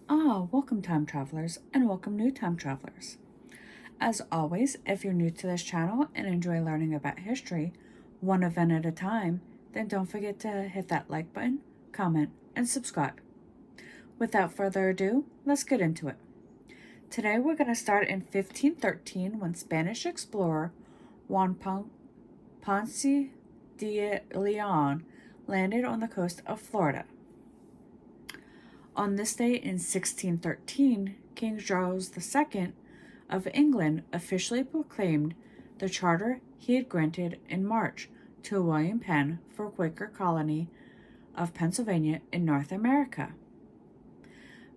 Welcome time travelers and welcome new time travelers. As always, if you're new to this channel and enjoy learning about history, one event at a time, then don't forget to hit that like button, comment, and subscribe. Without further ado, let's get into it. Today we're going to start in 1513 when Spanish explorer Juan Ponce de Leon landed on the coast of Florida. On this day in 1613, King Charles II of England officially proclaimed the charter he had granted in March to William Penn for Quaker colony of Pennsylvania in North America.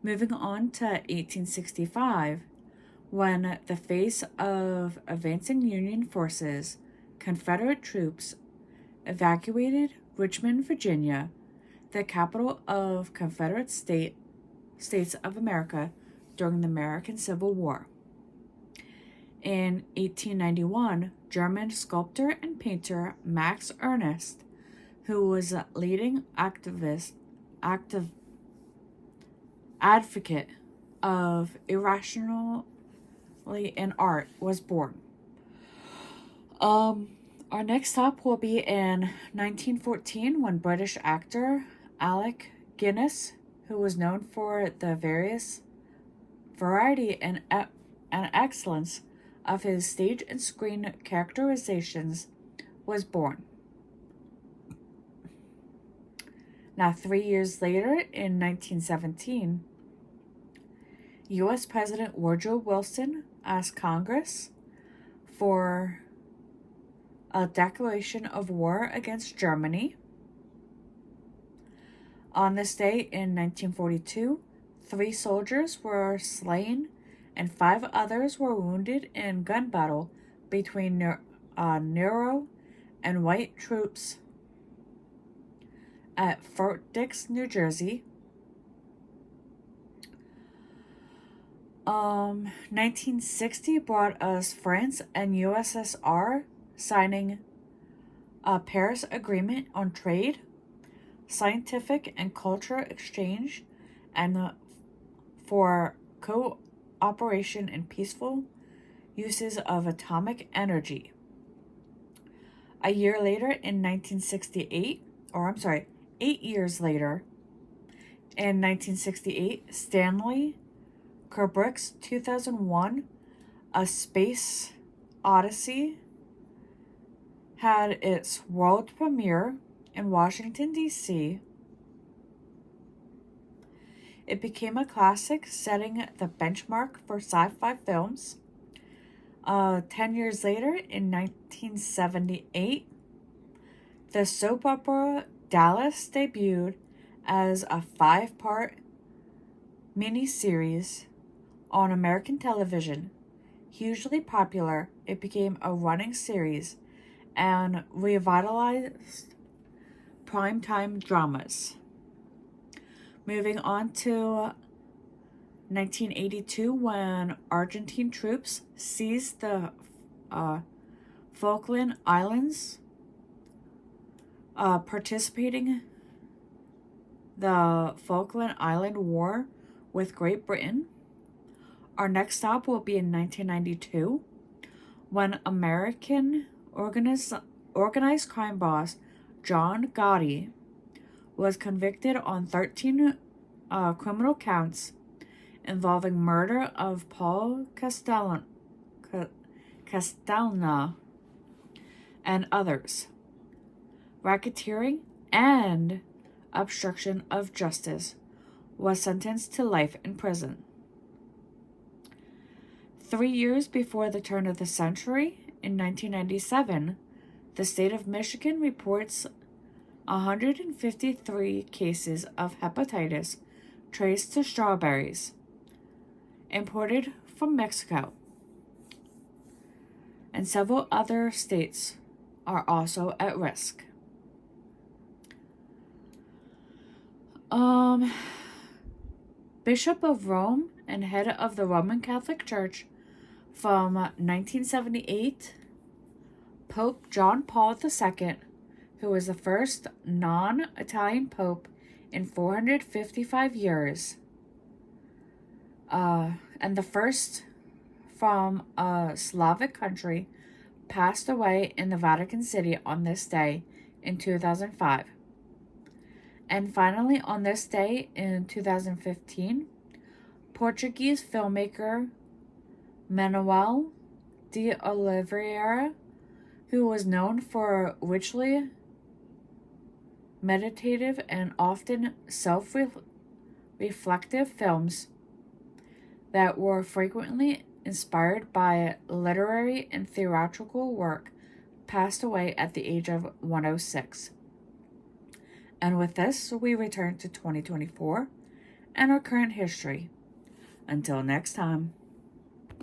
Moving on to 1865, when the face of advancing Union forces, Confederate troops evacuated Richmond, Virginia, the capital of Confederate States of America during the American Civil War. In 1891, German sculptor and painter Max Ernst, who was a leading advocate of irrationality in art, was born. Our next stop will be in 1914 when British actor Alec Guinness, who was known for the variety and excellence of his stage and screen characterizations, was born. Now, 3 years later, in 1917, U.S. President Woodrow Wilson asked Congress for a declaration of war against Germany. On this day in 1942, 3 soldiers were slain and 5 others were wounded in gun battle between Nero and white troops at Fort Dix, New Jersey. 1960 brought us France and USSR signing a Paris Agreement on trade, scientific and cultural exchange, and for cooperation in peaceful uses of atomic energy. A year later, in 1968, 8 years later, in 1968, Stanley Kubrick's 2001 A Space Odyssey had its world premiere in Washington, D.C. It became a classic, setting the benchmark for sci-fi films. 10 years later, in 1978, the soap opera Dallas debuted as a 5-part miniseries on American television. Hugely popular, it became a running series and revitalized primetime dramas. Moving on to 1982, when Argentine troops seized the Falkland Islands, participating the Falkland Island War with Great Britain. Our next stop will be in 1992, when American organized crime boss John Gotti was convicted on 13 criminal counts involving murder of Paul Castellana and others, racketeering, and obstruction of justice, was sentenced to life in prison. 3 years before the turn of the century, in 1997, the state of Michigan reports 153 cases of hepatitis traced to strawberries imported from Mexico. And several other states are also at risk. Bishop of Rome and head of the Roman Catholic Church from 1978, Pope John Paul II, who was the first non-Italian pope in 455 years, and the first from a Slavic country, passed away in the Vatican City on this day in 2005. And finally, on this day in 2015, Portuguese filmmaker Manuel de Oliveira, who was known for richly meditative and often self-reflective films that were frequently inspired by literary and theatrical work, passed away at the age of 106. And with this, we return to 2024 and our current history. Until next time.